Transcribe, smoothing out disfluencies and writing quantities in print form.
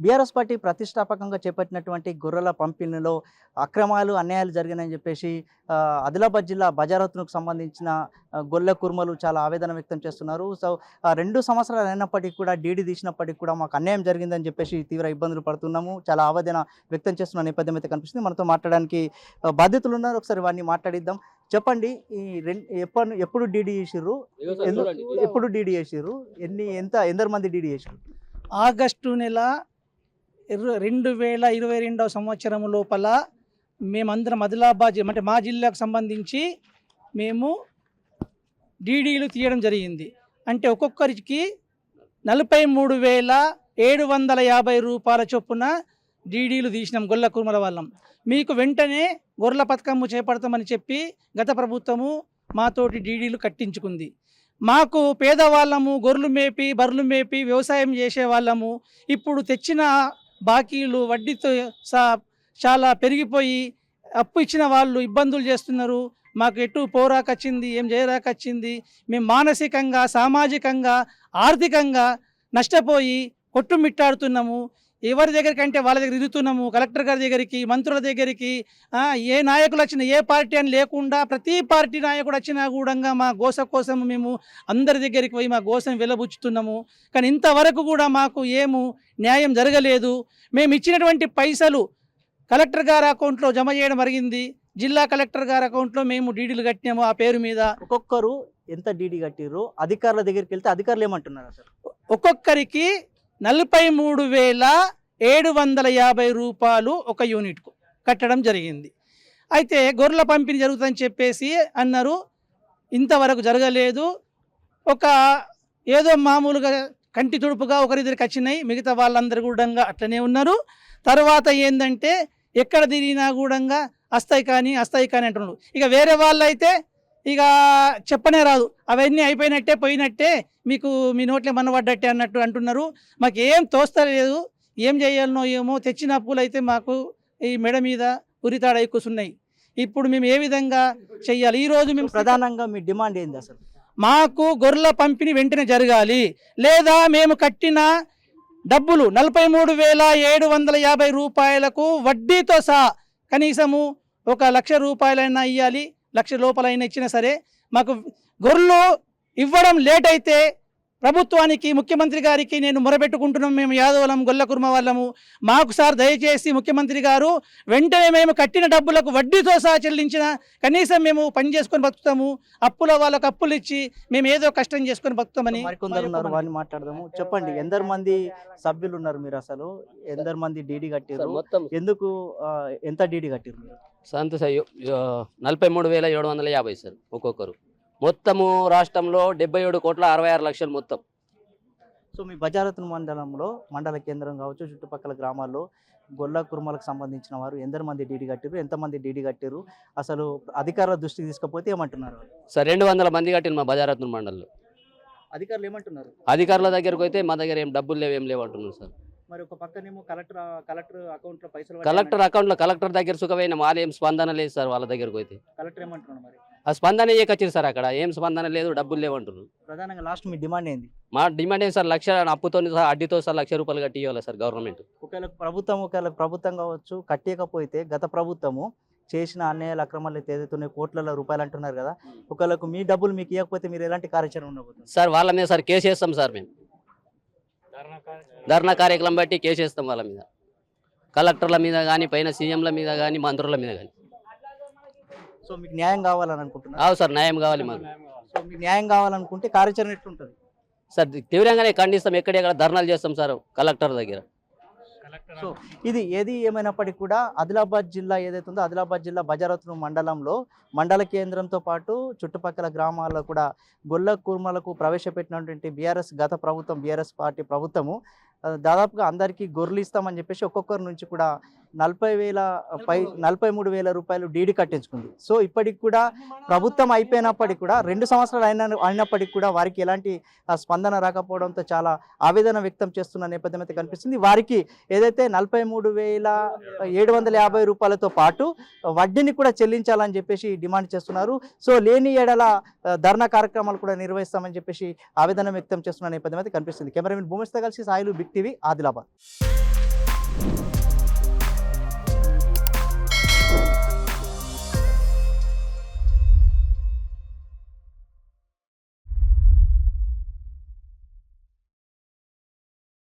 BRS party ప్రతిష్టాపకంగా చేపట్టినటువంటి గొర్రెల పంపిణీలో అక్రమాలు అన్యాయాలు జరిగినాయని చెప్పేసి ఆదిలాబాద్ జిల్లా బజారత్కు సంబంధించిన గొల్ల కుర్మలు చాలా ఆవేదన వ్యక్తం చేస్తున్నారు. సో 2 సంవత్సరాలు అయినప్పటికీ కూడా డీడీ తీసినప్పటికీ కూడా మాకు అన్యాయం జరిగిందని చెప్పేసి తీవ్ర ఇబ్బందులు పడుతున్నాము, చాలా ఆవేదన వ్యక్తం చేస్తున్న నేపథ్యం అయితే కనిపిస్తుంది. మనతో మాట్లాడడానికి బాధ్యతలు ఉన్నారు, ఒకసారి వారిని మాట్లాడిద్దాం. చెప్పండి, ఈ ఎప్పుడు డీడీ చేసిర్రు, ఎప్పుడు డీడీ చేసిర్రు, ఎందరు మంది డీడీ చేసిర్రు? ఆగస్టు నెల 2022 సంవత్సరం లోపల మేమందరం ఆదిలాబాద్ అంటే మా జిల్లాకు సంబంధించి మేము డీడీలు తీయడం జరిగింది. అంటే ఒక్కొక్కరికి 43,750 రూపాయల చొప్పున డీడీలు తీసినాం గొల్ల కుర్మల వాళ్ళం. మీకు వెంటనే గొర్రెల పథకము చేపడతామని చెప్పి గత ప్రభుత్వము మాతోటి డీడీలు కట్టించుకుంది. మాకు పేదవాళ్ళము గొర్రెలు మేపి బర్రెలు మేపి వ్యవసాయం చేసేవాళ్ళము ఇప్పుడు తెచ్చిన బాకీలు వడ్డీతో చాలా పెరిగిపోయి అప్పు ఇచ్చిన వాళ్ళు ఇబ్బందులు చేస్తున్నారు. మాకు ఎటు పోరాకొచ్చింది, ఏం చేయరాకొచ్చింది. మేము మానసికంగా సామాజికంగా ఆర్థికంగా నష్టపోయి కొట్టుమిట్టాడుతున్నాము. ఎవరి దగ్గరికి అంటే వాళ్ళ దగ్గర తిరుగుతున్నాము, కలెక్టర్ గారి దగ్గరికి, మంత్రుల దగ్గరికి. ఏ నాయకులు వచ్చినా ఏ పార్టీ అని లేకుండా ప్రతి పార్టీ నాయకుడు వచ్చినా కూడా మా గోస కోసం మేము అందరి దగ్గరికి పోయి మా గోసను వెలబుచ్చుతున్నాము. కానీ ఇంతవరకు కూడా మాకు న్యాయం జరగలేదు. మేము ఇచ్చినటువంటి పైసలు కలెక్టర్ గారి అకౌంట్లో జమ చేయడం జరిగింది. జిల్లా కలెక్టర్ గారి అకౌంట్లో మేము డీడీలు కట్టినాము ఆ పేరు మీద. ఒక్కొక్కరు ఎంత డీడీ కట్టిర్రు, అధికారుల దగ్గరికి వెళ్తే అధికారులు ఏమంటున్నారు? అసలు ఒక్కొక్కరికి 43,750 రూపాయలు ఒక యూనిట్కు కట్టడం జరిగింది. అయితే గొర్రెల పంపిణీ జరుగుతుందని చెప్పేసి అన్నారు, ఇంతవరకు జరగలేదు. ఏదో మామూలుగా కంటి తుడుపుగా ఒకరిద్దరికి వచ్చినాయి, మిగతా వాళ్ళందరూ కూడా అట్లనే ఉన్నారు. తర్వాత ఏంటంటే ఎక్కడ తిరిగినా కూడా వస్తాయి కానీ అంటున్నారు. ఇక వేరే వాళ్ళు అయితే ఇక చెప్పనే రాదు, అవన్నీ అయిపోయినట్టే పోయినట్టే, మీకు మీ నోట్లే మనబడ్డట్టే అన్నట్టు అంటున్నారు. మాకు ఏం తోస్తలేదు, ఏం చేయాలనో ఏమో. తెచ్చిన అప్పులు అయితే మాకు ఈ మెడ మీద ఉరితాడై కూర్చున్నాయి. ఇప్పుడు మేము ఏ విధంగా చెయ్యాలి? ఈరోజు మేము ప్రధానంగా మీ డిమాండ్ ఏంది? అసలు మాకు గొర్రెల పంపిణీ వెంటనే జరగాలి, లేదా మేము కట్టిన డబ్బులు 43,750 రూపాయలకు వడ్డీతో సహా కనీసము 1,00,000 రూపాయలైనా ఇవ్వాలి. 1,00,000 లోపలైనా ఇచ్చినా సరే మాకు గొర్రెలు ఇవ్వడం లేట్ అయితే ప్రభుత్వానికి, ముఖ్యమంత్రి గారికి నేను మొరబెట్టుకుంటున్నాం. మేము యాదవులం గొల్ల కుర్మ వాళ్ళము, మాకు సార్ దయచేసి ముఖ్యమంత్రి గారు వెంటనే మేము కట్టిన డబ్బులకు వడ్డీతో సహా చెల్లించిన కనీసం మేము పని చేసుకొని బతుకుతాము. అప్పుల వాళ్ళకు అప్పులు ఇచ్చి మేము ఏదో కష్టం చేసుకొని బతుకుతామని. మరికొందరు ఉన్నారు, వారిని మాట్లాడదాము. చెప్పండి, ఎందరు మంది సభ్యులు ఉన్నారు మీరు? అసలు ఎందరు మంది డీడీ కట్టారు, ఎందుకు ఎంత డీడీ కట్టారు? సంత 43,750 సార్ ఒక్కొక్కరు. మొత్తము రాష్ట్రంలో 77,66,00,000 మొత్తం. సో మీ బజారత్న మండలంలో, మండల కేంద్రం కావచ్చు, చుట్టుపక్కల గ్రామాల్లో గొల్ల కుర్మలకు సంబంధించిన వారు ఎందరు మంది డీడీ కట్టారు, ఎంతమంది డీడీ కట్టారు? అసలు అధికారుల దృష్టికి తీసుకపోతే ఏమంటున్నారు? సార్ 200 మంది కట్టిన మా బజారత్న మండలంలో. అధికారులు ఏమంటున్నారు? అధికారుల దగ్గరకు అయితే మా దగ్గర ఏం డబ్బులు లేవు, ఏం లేవు అంటున్నారు సార్. మరి ఒక పక్కనేమో కలెక్టర్ అకౌంట్లో పైసలు, కలెక్టర్ దగ్గర సుఖమైన మాదేం స్పందన లేదు సార్. వాళ్ళ దగ్గరకు అయితే కలెక్టర్ ఏమంటున్నారు? మరి ఆ స్పందన ఏకొచ్చింది సార్, అక్కడ ఏం స్పందన లేదు, డబ్బులు లేవు అంటున్నారు. ప్రధానంగా లాస్ట్ మీ డిమాండ్ ఏంది? మా డిమాండ్ ఏంటి సార్? 1,00,000 అప్పుతో సహా అడ్డీతో సార్ 1,00,000 రూపాయలు కట్టి ఇవ్వాలి సార్ గవర్నమెంట్. ఒకవేళ ప్రభుత్వం కావచ్చు కట్టేయకపోతే, గత ప్రభుత్వము చేసిన అన్యాయాలు అక్రమాలు అయితే ఏదైతే కోట్ల రూపాయలు అంటున్నారు కదా, ఒకవేళకు మీ డబ్బులు మీకు ఇవ్వకపోతే మీరు ఎలాంటి కార్యాచరణ ఉండబోతుంది? సార్ వాళ్ళ మీద సార్ కేసు వేస్తాం సార్. మేము ధర్నా కార్యక్రమం బట్టి కేసు వేస్తాం వాళ్ళ మీద, కలెక్టర్ల మీద కానీ, పైన సీఎంల మీద కానీ, మంత్రుల మీద కానీ. సో మీకు న్యాయం కావాలని అనుకుంటున్నారు? అవు సార్, న్యాయం కావాలి మాకు. సో మీకు న్యాయం కావాలనుకుంటే కార్యాచరణ ఎట్లుంటుంది సార్? తీవ్రంగానే ఖండిస్తాం, ఎక్కడెక్కడ ధర్నాలు చేస్తాం సార్ కలెక్టర్ దగ్గర. సో ఇది ఏమైనప్పటికీ కూడా ఆదిలాబాద్ జిల్లా ఏదైతే ఉందో, ఆదిలాబాద్ జిల్లా బజారత్న మండలంలో మండల కేంద్రంతో పాటు చుట్టుపక్కల గ్రామాల్లో కూడా గొల్ల కుర్మలకు ప్రవేశపెట్టినటువంటి గత ప్రభుత్వం, బీఆర్ఎస్ పార్టీ ప్రభుత్వము దాదాపుగా అందరికీ గొర్రెలు ఇస్తామని చెప్పేసి ఒక్కొక్కరి నుంచి కూడా 43,000 రూపాయలు డీడీ కట్టించుకుంది. సో ఇప్పటికి కూడా ప్రభుత్వం అయిపోయినప్పటికీ కూడా 2 సంవత్సరాలు అయినప్పటికీ కూడా వారికి ఎలాంటి స్పందన రాకపోవడంతో చాలా ఆవేదన వ్యక్తం చేస్తున్న నేపథ్యం అయితే కనిపిస్తుంది. వారికి ఏదైతే 43,750 రూపాయలతో పాటు వడ్డీని కూడా చెల్లించాలని చెప్పేసి డిమాండ్ చేస్తున్నారు. సో లేని ఏడల ధర్నా కార్యక్రమాలు కూడా నిర్వహిస్తామని చెప్పేసి ఆవేదన వ్యక్తం చేస్తున్న నేపథ్యం అయితే కనిపిస్తుంది. కెమెరామెన్ భూమేష్తో కలిసి Sailu, Big TV, Adilabad. Thank you.